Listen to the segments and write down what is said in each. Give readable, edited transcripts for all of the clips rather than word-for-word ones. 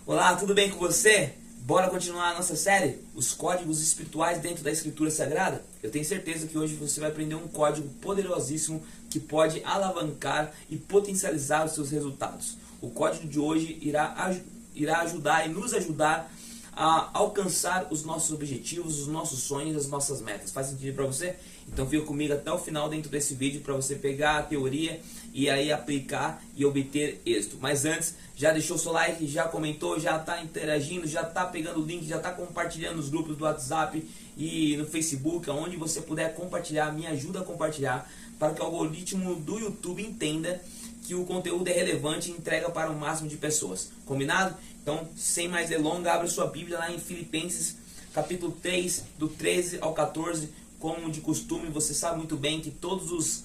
Olá, tudo bem com você? Bora continuar a nossa série, os códigos espirituais dentro da Escritura Sagrada? Eu tenho certeza que hoje você vai aprender um código poderosíssimo que pode alavancar e potencializar os seus resultados. O código de hoje irá ajudar e nos ajudar a alcançar os nossos objetivos, os nossos sonhos, as nossas metas. Faz sentido para você? Então fica comigo até o final dentro desse vídeo para você pegar a teoria e aí aplicar e obter êxito. Mas antes, já deixou seu like, já comentou, já está interagindo, já está pegando o link, já está compartilhando nos grupos do WhatsApp e no Facebook, aonde você puder compartilhar, me ajuda a compartilhar para que o algoritmo do YouTube entenda que o conteúdo é relevante e entrega para o máximo de pessoas. Combinado? Então, sem mais delongas, abre sua Bíblia lá em Filipenses, capítulo 3, do 13 ao 14. Como de costume, você sabe muito bem que todos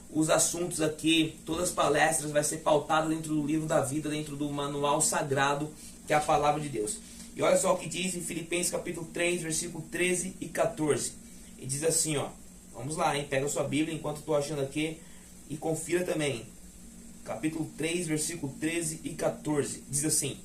os assuntos aqui, todas as palestras vai ser pautado dentro do livro da vida, dentro do manual sagrado, que é a palavra de Deus. E olha só o que diz em Filipenses capítulo 3, versículo 13 e 14. E diz assim, ó, vamos lá, hein? Pega a sua Bíblia enquanto eu estou achando aqui e confira também. Capítulo 3, versículo 13 e 14. Diz assim: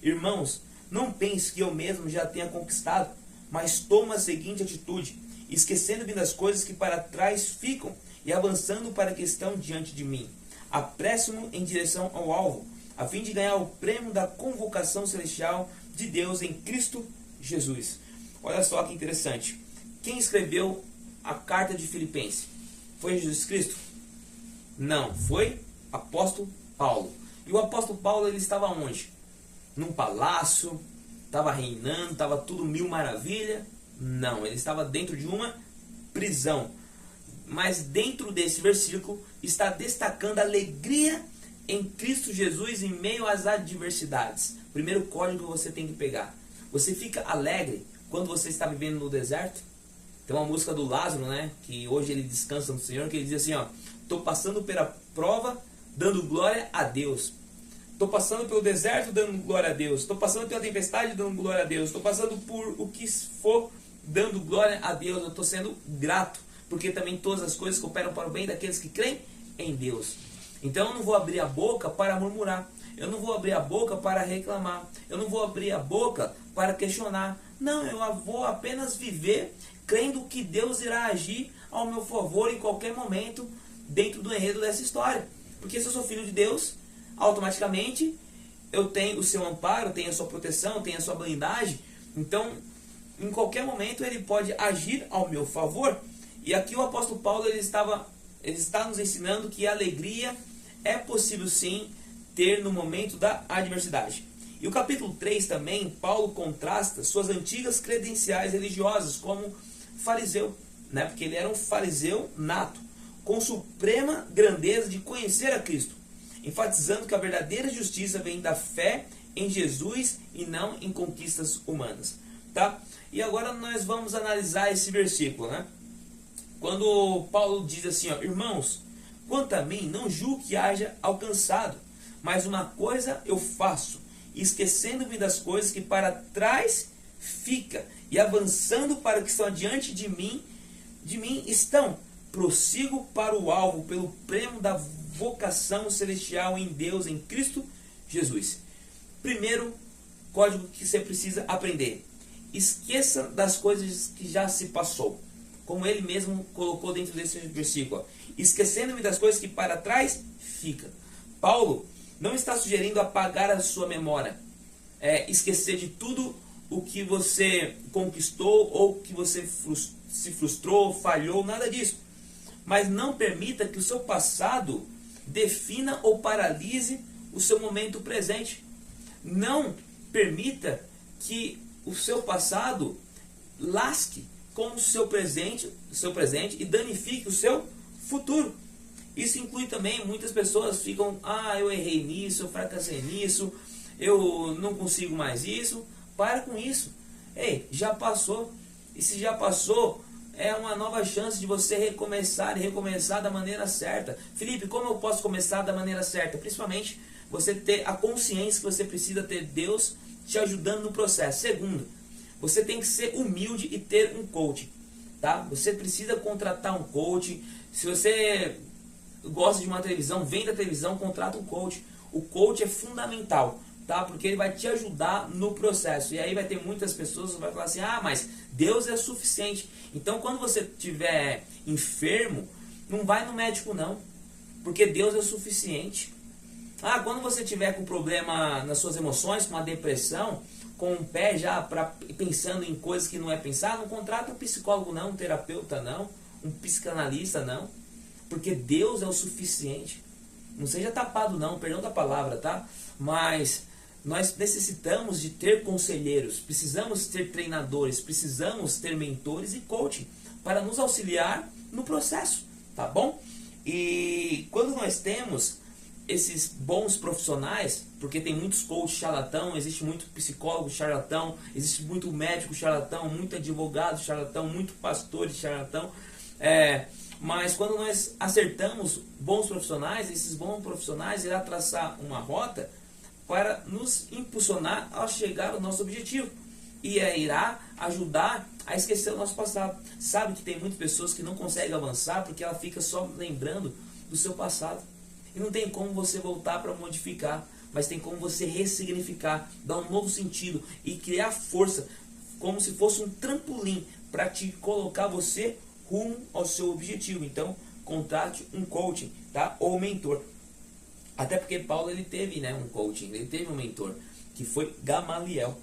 Irmãos, não pense que eu mesmo já tenha conquistado, mas toma a seguinte atitude, esquecendo-me das coisas que para trás ficam e avançando para que estão diante de mim. Apresso-me em direção ao alvo, a fim de ganhar o prêmio da convocação celestial de Deus em Cristo Jesus. Olha só que interessante. Quem escreveu a carta de Filipenses? Foi Jesus Cristo? Não, foi apóstolo Paulo. E o apóstolo Paulo, ele estava onde? Num palácio, estava reinando, estava tudo mil maravilha? Não, ele estava dentro de uma prisão. Mas dentro desse versículo está destacando a alegria em Cristo Jesus em meio às adversidades. Primeiro código que você tem que pegar. Você fica alegre quando você está vivendo no deserto? Tem uma música do Lázaro, né? Que hoje ele descansa no Senhor, que ele diz assim, ó: estou passando pela prova, dando glória a Deus. Estou passando pelo deserto, dando glória a Deus. Estou passando pela tempestade, dando glória a Deus. Estou passando por o que for, dando glória a Deus. Eu estou sendo grato, porque também todas as coisas cooperam para o bem daqueles que creem em Deus. Então eu não vou abrir a boca para murmurar. Eu não vou abrir a boca para reclamar. Eu não vou abrir a boca para questionar. Não, eu vou apenas viver crendo que Deus irá agir ao meu favor em qualquer momento dentro do enredo dessa história. Porque se eu sou filho de Deus, automaticamente eu tenho o seu amparo, tenho a sua proteção, tenho a sua blindagem. Então, em qualquer momento ele pode agir ao meu favor. E aqui o apóstolo Paulo ele está nos ensinando que a alegria é possível sim ter no momento da adversidade. E o capítulo 3 também, Paulo contrasta suas antigas credenciais religiosas como fariseu, né? Porque ele era um fariseu nato, com suprema grandeza de conhecer a Cristo, enfatizando que a verdadeira justiça vem da fé em Jesus e não em conquistas humanas, tá? E agora nós vamos analisar esse versículo, né? Quando Paulo diz assim, ó: Irmãos, quanto a mim, não julgo que haja alcançado, mas uma coisa eu faço, esquecendo-me das coisas que para trás fica e avançando para o que estão adiante de mim estão, prossigo para o alvo pelo prêmio da vocação celestial em Deus, em Cristo Jesus. Primeiro código que você precisa aprender: esqueça das coisas que já se passou. Como ele mesmo colocou dentro desse versículo, esquecendo-me das coisas que para trás fica. Paulo não está sugerindo apagar a sua memória, esquecer de tudo o que você conquistou ou que você se frustrou, falhou, nada disso. Mas não permita que o seu passado defina ou paralise o seu momento presente. Não permita que o seu passado lasque com o seu presente e danifique o seu futuro. Isso inclui também, muitas pessoas ficam: eu errei nisso, eu fracassei nisso, eu não consigo mais isso. Para com isso. Ei, já passou. E se já passou, é uma nova chance de você recomeçar e recomeçar da maneira certa. Felipe, como eu posso começar da maneira certa? Principalmente você ter a consciência que você precisa ter Deus te ajudando no processo. Segundo, você tem que ser humilde e ter um coach, tá? Você precisa contratar um coach. Se você gosta de uma televisão, vende a televisão, contrata um coach. O coach é fundamental, tá? Porque ele vai te ajudar no processo. E aí vai ter muitas pessoas que vão falar assim: ah, mas Deus é suficiente. Então quando você estiver enfermo, não vai no médico não, porque Deus é suficiente. Ah, quando você tiver com problema nas suas emoções, com uma depressão, com o pé já pensando em coisas que não é pensar, não contrata um psicólogo não, um terapeuta não, um psicanalista não, porque Deus é o suficiente. Não seja tapado não, perdão da palavra, tá? Mas nós necessitamos de ter conselheiros, precisamos ter treinadores, precisamos ter mentores e coaching para nos auxiliar no processo, tá bom? E quando nós temos esses bons profissionais, porque tem muitos coaches charlatão, existe muito psicólogo charlatão, existe muito médico charlatão, muito advogado charlatão, muito pastor charlatão, mas quando nós acertamos bons profissionais, esses bons profissionais irão traçar uma rota para nos impulsionar a chegar ao nosso objetivo e irá ajudar a esquecer o nosso passado. Sabe que tem muitas pessoas que não conseguem avançar porque ela fica só lembrando do seu passado. E não tem como você voltar para modificar, mas tem como você ressignificar, dar um novo sentido e criar força, como se fosse um trampolim para te colocar você rumo ao seu objetivo. Então, contrate um coaching, tá? Ou mentor. Até porque Paulo ele teve, né, um coaching, ele teve um mentor, que foi Gamaliel,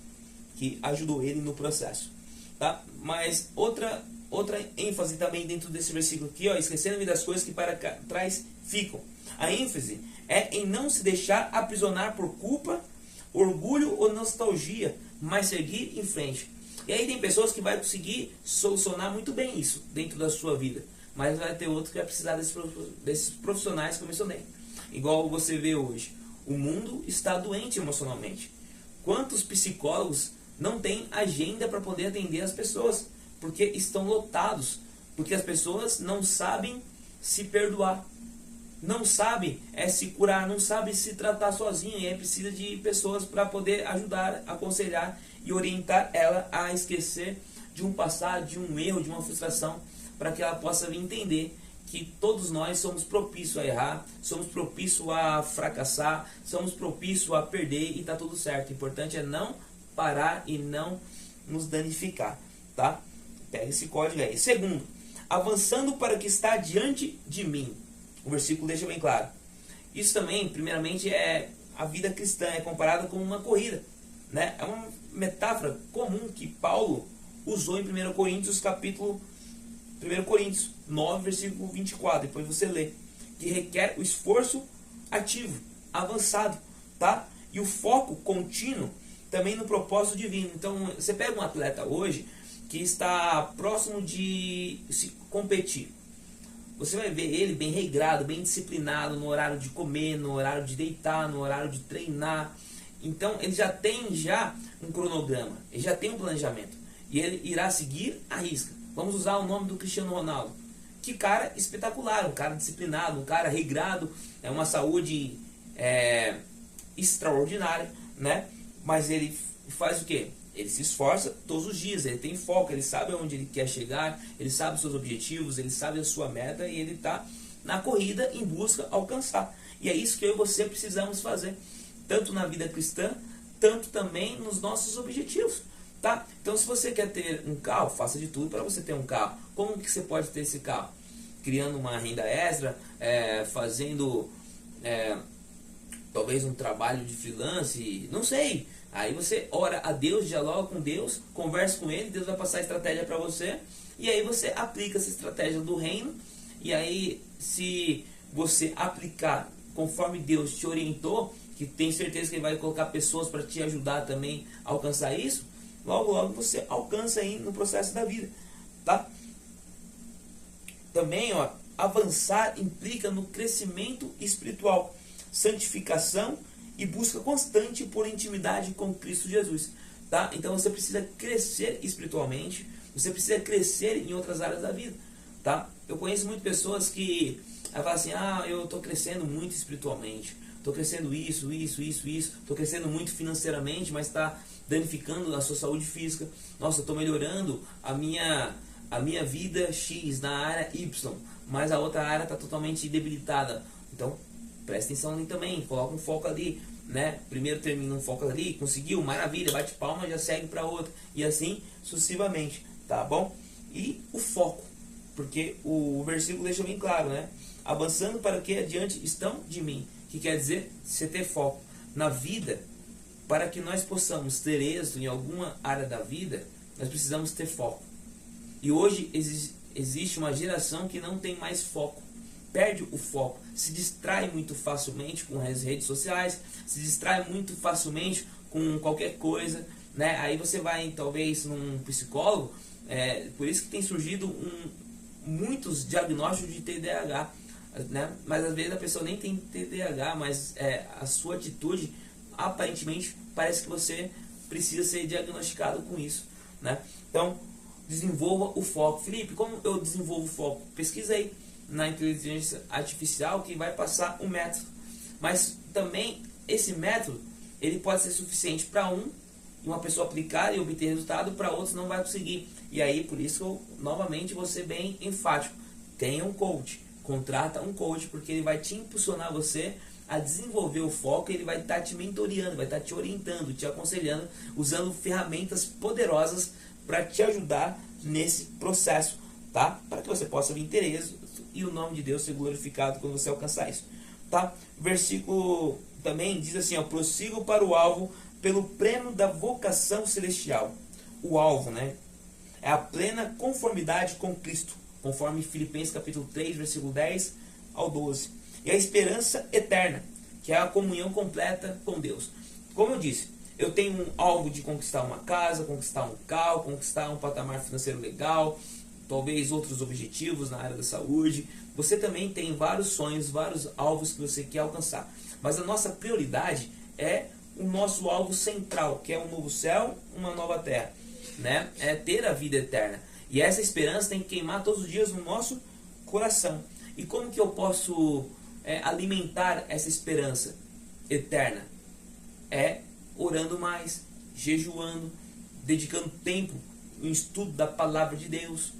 que ajudou ele no processo, tá? Mas outra ênfase também dentro desse versículo aqui, ó, esquecendo-me das coisas que para trás ficam. A ênfase é em não se deixar aprisionar por culpa, orgulho ou nostalgia, mas seguir em frente. E aí tem pessoas que vai conseguir solucionar muito bem isso dentro da sua vida, mas vai ter outro que vai precisar desses profissionais que eu mencionei. Igual você vê hoje, o mundo está doente emocionalmente. Quantos psicólogos não têm agenda para poder atender as pessoas? Porque estão lotados, porque as pessoas não sabem se perdoar, não sabem se curar, não sabem se tratar sozinho, e aí precisa de pessoas para poder ajudar, aconselhar e orientar ela a esquecer de um passado, de um erro, de uma frustração, para que ela possa entender que todos nós somos propícios a errar, somos propícios a fracassar, somos propícios a perder e está tudo certo. O importante é não parar e não nos danificar, tá? Pega esse código aí. Segundo, avançando para o que está diante de mim. O versículo deixa bem claro. Isso também, primeiramente, é a vida cristã, é comparada com uma corrida, né? É uma metáfora comum que Paulo usou em 1 Coríntios, capítulo 1 Coríntios 9, versículo 24. Depois você lê. Que requer o esforço ativo, avançado, tá? E o foco contínuo também no propósito divino. Então, você pega um atleta hoje que está próximo de se competir. Você vai ver ele bem regrado, bem disciplinado no horário de comer, no horário de deitar, no horário de treinar. Então ele já tem um cronograma, ele já tem um planejamento. E ele irá seguir a risca. Vamos usar o nome do Cristiano Ronaldo. Que cara espetacular, um cara disciplinado, um cara regrado, é uma saúde extraordinária, né? Mas ele faz o quê? Ele se esforça todos os dias, ele tem foco, ele sabe onde ele quer chegar, ele sabe os seus objetivos, ele sabe a sua meta e ele está na corrida em busca de alcançar. E é isso que eu e você precisamos fazer, tanto na vida cristã, tanto também nos nossos objetivos, tá? Então, se você quer ter um carro, faça de tudo para você ter um carro. Como que você pode ter esse carro? Criando uma renda extra, fazendo talvez um trabalho de freelance, não sei. Aí você ora a Deus, dialoga com Deus, conversa com Ele, Deus vai passar a estratégia para você, e aí você aplica essa estratégia do reino, e aí se você aplicar conforme Deus te orientou, que tem certeza que Ele vai colocar pessoas para te ajudar também a alcançar isso, logo logo você alcança aí no processo da vida, tá? Também, ó, avançar implica no crescimento espiritual, santificação e busca constante por intimidade com Cristo Jesus, tá? Então você precisa crescer espiritualmente, você precisa crescer em outras áreas da vida, tá? Eu conheço muitas pessoas que falam assim: ah, eu estou crescendo muito espiritualmente, estou crescendo isso, estou crescendo muito financeiramente, mas está danificando a sua saúde física. Nossa, eu estou melhorando a minha vida X na área Y, mas a outra área está totalmente debilitada. Então presta atenção ali também, coloca um foco ali. né? Primeiro termina um foco ali, conseguiu, maravilha, bate palma, já segue para outro, e assim sucessivamente, tá bom? E o foco, porque o versículo deixa bem claro, né? Avançando para que adiante estão de mim, que quer dizer você ter foco na vida. Para que nós possamos ter êxito em alguma área da vida, nós precisamos ter foco. E hoje existe uma geração que não tem mais foco, perde o foco, se distrai muito facilmente com as redes sociais, se distrai muito facilmente com qualquer coisa, né? Aí você vai talvez num psicólogo, por isso que tem surgido muitos diagnósticos de TDAH, né? Mas às vezes a pessoa nem tem TDAH, mas a sua atitude aparentemente parece que você precisa ser diagnosticado com isso, né? Então desenvolva o foco. Felipe, como eu desenvolvo o foco? Pesquisa aí na inteligência artificial que vai passar um método, mas também esse método ele pode ser suficiente para uma pessoa aplicar e obter resultado, para outros não vai conseguir. E aí por isso eu novamente vou ser bem enfático, tenha um coach, contrata um coach, porque ele vai te impulsionar você a desenvolver o foco, ele vai estar te mentoreando, vai estar te orientando, te aconselhando, usando ferramentas poderosas para te ajudar nesse processo, tá? Para que você possa vir ter êxito e o nome de Deus ser glorificado quando você alcançar isso, tá? O versículo também diz assim, ó, prossigo para o alvo pelo prêmio da vocação celestial. O alvo, né? É a plena conformidade com Cristo, conforme Filipenses capítulo 3, versículo 10 ao 12. E a esperança eterna, que é a comunhão completa com Deus. Como eu disse, eu tenho um alvo de conquistar uma casa, conquistar um carro, conquistar um patamar financeiro legal, talvez outros objetivos na área da saúde. Você também tem vários sonhos, vários alvos que você quer alcançar. Mas a nossa prioridade é o nosso alvo central, que é um novo céu, uma nova terra, né? É ter a vida eterna. E essa esperança tem que queimar todos os dias no nosso coração. E como que eu posso alimentar essa esperança eterna? Orando mais, jejuando, dedicando tempo no estudo da palavra de Deus.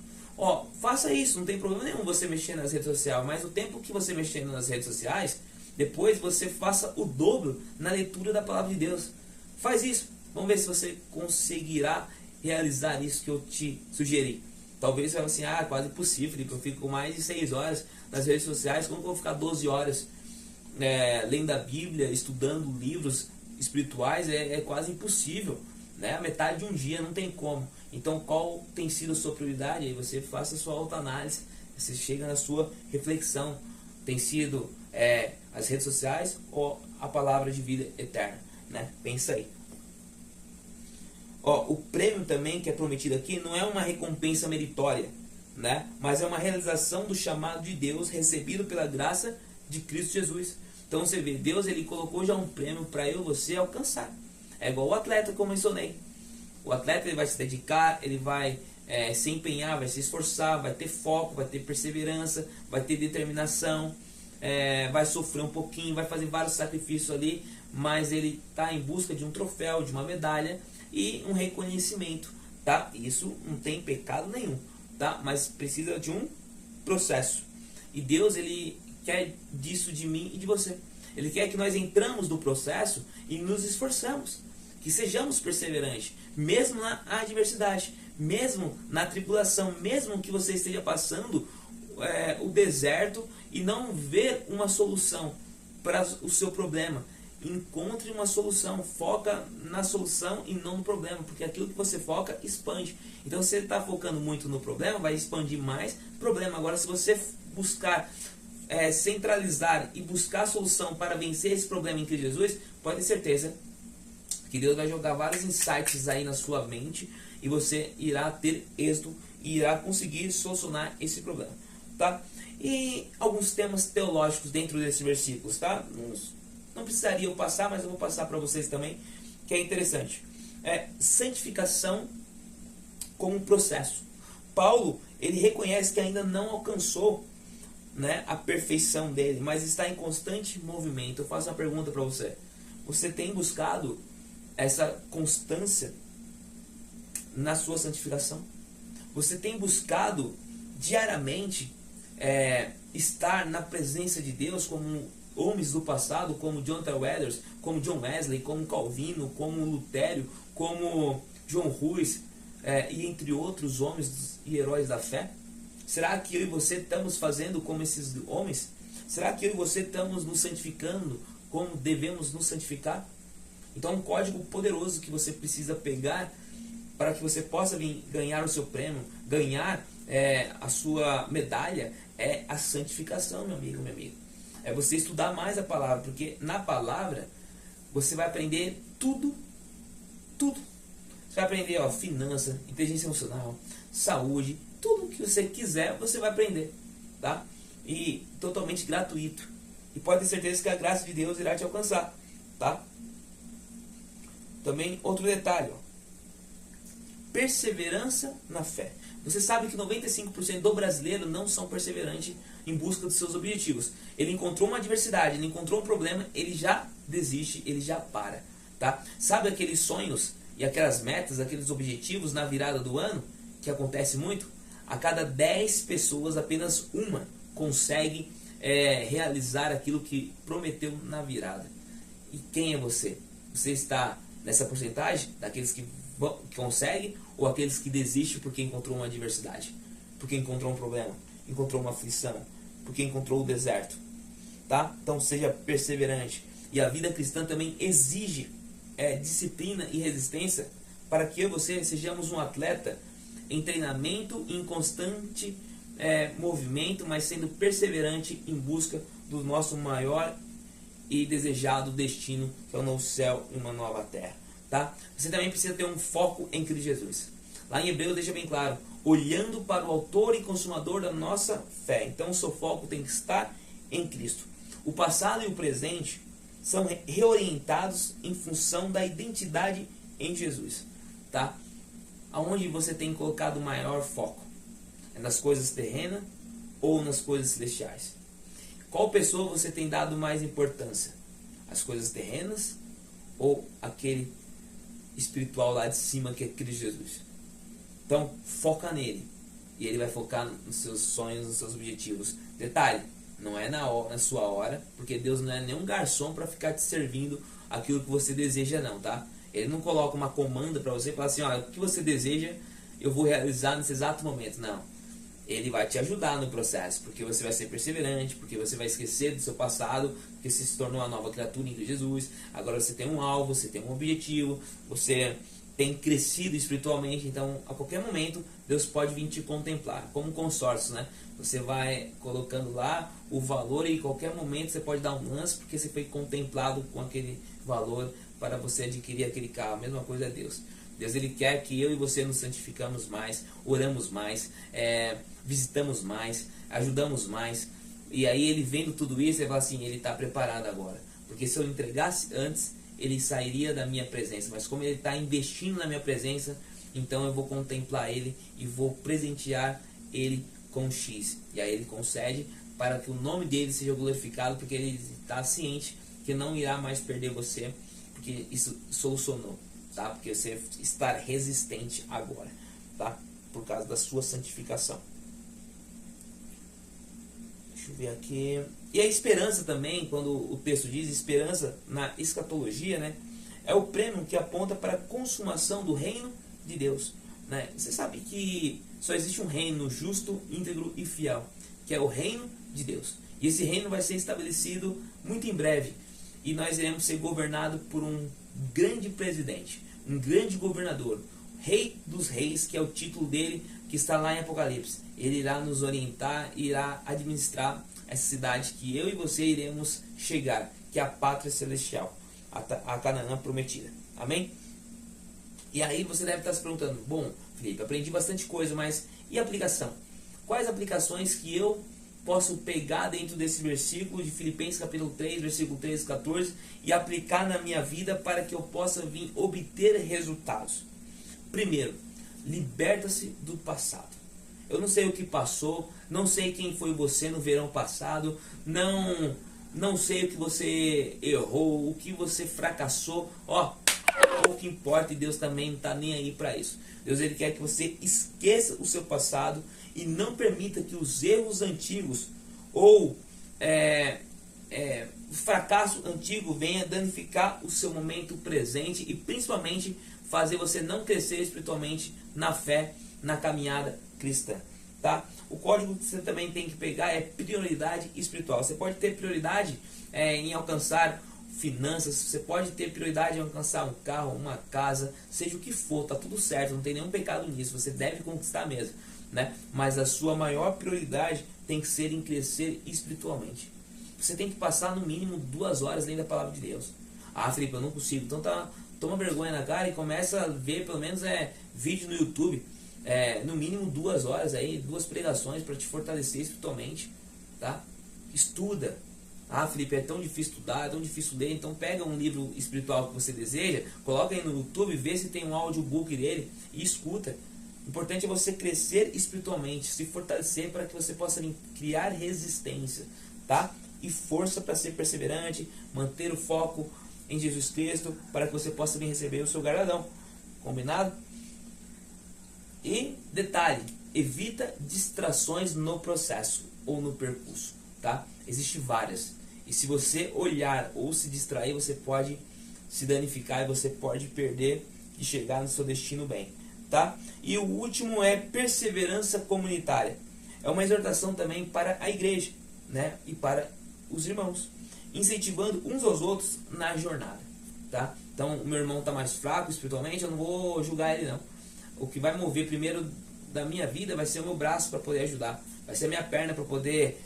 Faça isso, não tem problema nenhum você mexer nas redes sociais, mas o tempo que você mexendo nas redes sociais, depois você faça o dobro na leitura da palavra de Deus. Faz isso, vamos ver se você conseguirá realizar isso que eu te sugeri. Talvez você fale assim, quase impossível, Felipe, eu fico mais de 6 horas nas redes sociais, como que eu vou ficar 12 horas lendo a Bíblia, estudando livros espirituais? É quase impossível, né? A metade de um dia, não tem como. Então qual tem sido a sua prioridade? Aí você faça a sua autoanálise, você chega na sua reflexão. Tem sido as redes sociais ou a palavra de vida eterna, né? Pensa aí. O prêmio também que é prometido aqui não é uma recompensa meritória, né? Mas é uma realização do chamado de Deus recebido pela graça de Cristo Jesus. Então você vê, Deus ele colocou já um prêmio para eu e você alcançar. É igual o atleta, como eu mencionei. O atleta ele vai se dedicar, ele vai se empenhar, vai se esforçar, vai ter foco, vai ter perseverança, vai ter determinação, vai sofrer um pouquinho, vai fazer vários sacrifícios ali, mas ele está em busca de um troféu, de uma medalha e um reconhecimento, tá? Isso não tem pecado nenhum, tá? Mas precisa de um processo. E Deus ele quer disso de mim e de você. Ele quer que nós entramos no processo e nos esforçamos, que sejamos perseverantes, mesmo na adversidade, mesmo na tribulação, mesmo que você esteja passando o deserto e não ver uma solução para o seu problema. Encontre uma solução, foca na solução e não no problema, porque aquilo que você foca expande. Então se você está focando muito no problema, vai expandir mais problema. Agora se você buscar centralizar e buscar a solução para vencer esse problema em Cristo Jesus, pode ter certeza que Deus vai jogar vários insights aí na sua mente e você irá ter êxito e irá conseguir solucionar esse problema, tá? E alguns temas teológicos dentro desses versículos, tá? Não precisaria eu passar, mas eu vou passar para vocês também, que é interessante. Santificação como processo. Paulo, ele reconhece que ainda não alcançou, né, a perfeição dele, mas está em constante movimento. Eu faço uma pergunta para você. Você tem buscado essa constância na sua santificação? Você tem buscado diariamente estar na presença de Deus como homens do passado, como Jonathan Edwards, como John Wesley, como Calvino, como Lutério, como John Hus, e entre outros homens e heróis da fé? Será que eu e você estamos fazendo como esses homens? Será que eu e você estamos nos santificando como devemos nos santificar? Então, um código poderoso que você precisa pegar para que você possa vir ganhar o seu prêmio, ganhar a sua medalha, é a santificação, meu amigo, minha amiga. É você estudar mais a palavra, porque na palavra você vai aprender tudo. Você vai aprender finança, inteligência emocional, saúde, tudo que você quiser você vai aprender, tá? E totalmente gratuito. E pode ter certeza que a graça de Deus irá te alcançar, tá? Também outro detalhe, perseverança na fé. Você sabe que 95% do brasileiro não são perseverantes em busca dos seus objetivos. Ele encontrou uma adversidade, ele encontrou um problema, ele já desiste, ele já para, tá? Sabe aqueles sonhos e aquelas metas, aqueles objetivos na virada do ano, que acontece muito? A cada 10 pessoas, apenas uma consegue realizar aquilo que prometeu na virada. E quem é você? Você está nessa porcentagem daqueles que conseguem ou aqueles que desistem porque encontrou uma adversidade, porque encontrou um problema, encontrou uma aflição, porque encontrou o deserto, tá? Então seja perseverante. E a vida cristã também exige disciplina e resistência para que eu e você sejamos um atleta em treinamento, em constante movimento, mas sendo perseverante em busca do nosso maior e desejado destino, que é o novo céu e uma nova terra, tá? Você também precisa ter um foco em Cristo Jesus. Lá em Hebreus deixa bem claro, olhando para o autor e consumador da nossa fé. Então o seu foco tem que estar em Cristo. O passado e o presente são reorientados em função da identidade em Jesus, tá? Aonde você tem colocado o maior foco? É nas coisas terrenas ou nas coisas celestiais? Qual pessoa você tem dado mais importância? As coisas terrenas ou aquele espiritual lá de cima que é Cristo Jesus? Então, foca nele. E ele vai focar nos seus sonhos, nos seus objetivos. Detalhe, não é na sua hora, porque Deus não é nenhum garçom para ficar te servindo aquilo que você deseja não, tá? Ele não coloca uma comanda para você e fala assim, o que você deseja eu vou realizar nesse exato momento. Não. Ele vai te ajudar no processo, porque você vai ser perseverante, porque você vai esquecer do seu passado, porque você se tornou uma nova criatura em Jesus. Agora você tem um alvo, você tem um objetivo, você tem crescido espiritualmente, então a qualquer momento Deus pode vir te contemplar, como um consórcio, né? Você vai colocando lá o valor e em qualquer momento você pode dar um lance, porque você foi contemplado com aquele valor para você adquirir aquele carro. A mesma coisa é Deus. Deus ele quer que eu e você nos santificamos mais, oramos mais, visitamos mais, ajudamos mais. E aí ele vendo tudo isso, ele fala assim, ele está preparado agora. Porque se eu entregasse antes, ele sairia da minha presença. Mas como ele está investindo na minha presença, então eu vou contemplar ele e vou presentear ele com X. E aí ele concede para que o nome dele seja glorificado, porque ele está ciente que não irá mais perder você, porque isso solucionou. Tá? Porque você está resistente agora, tá? Por causa da sua santificação. Deixa eu ver aqui. E a esperança também, quando o texto diz esperança na escatologia, né? É o prêmio que aponta para a consumação do reino de Deus, né? Você sabe que só existe um reino justo, íntegro e fiel, que é o reino de Deus. E esse reino vai ser estabelecido muito em breve. E nós iremos ser governados por um grande presidente, um grande governador, Rei dos Reis, que é o título dele, que está lá em Apocalipse. Ele irá nos orientar, irá administrar essa cidade que eu e você iremos chegar, que é a pátria celestial, a Canaã prometida. Amém? E aí você deve estar se perguntando, bom, Felipe, aprendi bastante coisa, mas e aplicação? Quais aplicações que eu posso pegar dentro desse versículo de Filipenses capítulo 3, versículo 13 e 14 e aplicar na minha vida para que eu possa vir obter resultados? Primeiro, liberta-se do passado. Eu não sei o que passou, não sei quem foi você no verão passado, não sei o que você errou, o que você fracassou. O que importa, e Deus também não está nem aí para isso. Deus ele quer que você esqueça o seu passado e não permita que os erros antigos ou o fracasso antigo venha danificar o seu momento presente e principalmente fazer você não crescer espiritualmente na fé, na caminhada cristã, tá? O código que você também tem que pegar é prioridade espiritual. Você pode ter prioridade em alcançar finanças, você pode ter prioridade em alcançar um carro, uma casa, seja o que for, tá tudo certo, não tem nenhum pecado nisso, você deve conquistar mesmo, né? Mas a sua maior prioridade tem que ser em crescer espiritualmente. Você tem que passar no mínimo 2 horas lendo a palavra de Deus. Ah, Felipe, eu não consigo. Então toma vergonha na cara e começa a ver pelo menos vídeo no YouTube. No mínimo 2 horas aí, 2 pregações para te fortalecer espiritualmente, tá? Estuda. Ah, Felipe, é tão difícil estudar, é tão difícil ler, então pega um livro espiritual que você deseja, coloca aí no YouTube, vê se tem um audiobook dele e escuta. O importante é você crescer espiritualmente, se fortalecer para que você possa criar resistência, tá? E força para ser perseverante, manter o foco em Jesus Cristo, para que você possa receber o seu galardão. Combinado? E detalhe, evita distrações no processo ou no percurso, tá? Existem várias. E se você olhar ou se distrair, você pode se danificar e você pode perder e chegar no seu destino bem, tá? E o último é perseverança comunitária. É uma exortação também para a igreja, né? E para os irmãos, incentivando uns aos outros na jornada, tá? Então, o meu irmão está mais fraco espiritualmente, eu não vou julgar ele não. O que vai mover primeiro da minha vida vai ser o meu braço para poder ajudar, vai ser a minha perna para poder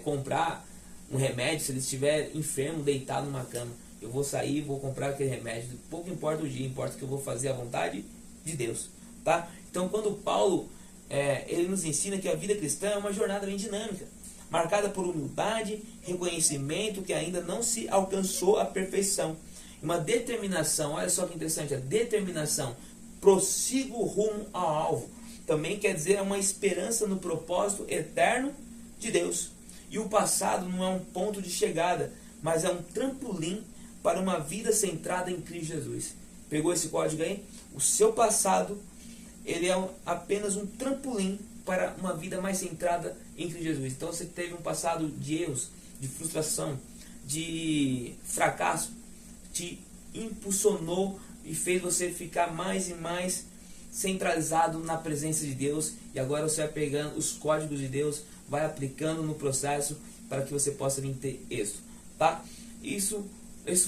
comprar um remédio. Se ele estiver enfermo, deitado numa cama, eu vou sair, vou comprar aquele remédio. Pouco importa o dia, importa que eu vou fazer a vontade de Deus, tá? Então, quando Paulo ele nos ensina que a vida cristã é uma jornada bem dinâmica, marcada por humildade, reconhecimento que ainda não se alcançou a perfeição, uma determinação. Olha só que interessante, a determinação, prossigo rumo ao alvo, também quer dizer uma esperança no propósito eterno de Deus. E o passado não é um ponto de chegada, mas é um trampolim para uma vida centrada em Cristo Jesus. Pegou esse código aí? O seu passado, ele é apenas um trampolim para uma vida mais centrada em Cristo Jesus. Então você teve um passado de erros, de frustração, de fracasso, te impulsionou e fez você ficar mais e mais centralizado na presença de Deus. E agora você vai pegando os códigos de Deus, vai aplicando no processo para que você possa vir ter êxito, tá? Isso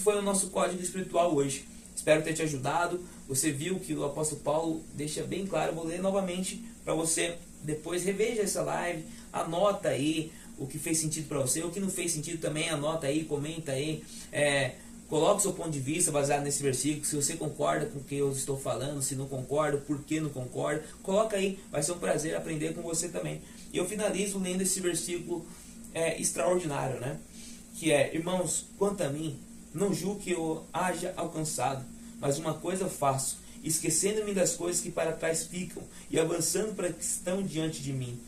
foi o nosso código espiritual hoje. Espero ter te ajudado. Você viu que o apóstolo Paulo deixa bem claro. Eu vou ler novamente para você depois. Reveja essa live, anota aí o que fez sentido para você, o que não fez sentido também, anota aí, comenta aí, coloca o seu ponto de vista baseado nesse versículo, se você concorda com o que eu estou falando, se não concorda, por que não concorda, coloca aí, vai ser um prazer aprender com você também. E eu finalizo lendo esse versículo extraordinário, né? Que é: irmãos, quanto a mim, não julgo que eu haja alcançado, mas uma coisa faço, esquecendo-me das coisas que para trás ficam e avançando para que estão diante de mim.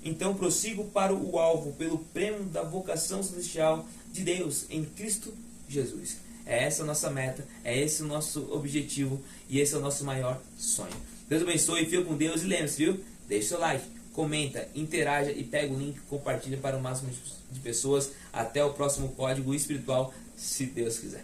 Então prossigo para o alvo, pelo prêmio da vocação celestial de Deus em Cristo Jesus. É essa a nossa meta, é esse o nosso objetivo e esse é o nosso maior sonho. Deus abençoe, fica com Deus e lembre-se, viu? Deixe seu like, comenta, interaja e pega o link, compartilha para o máximo de pessoas. Até o próximo código espiritual, se Deus quiser.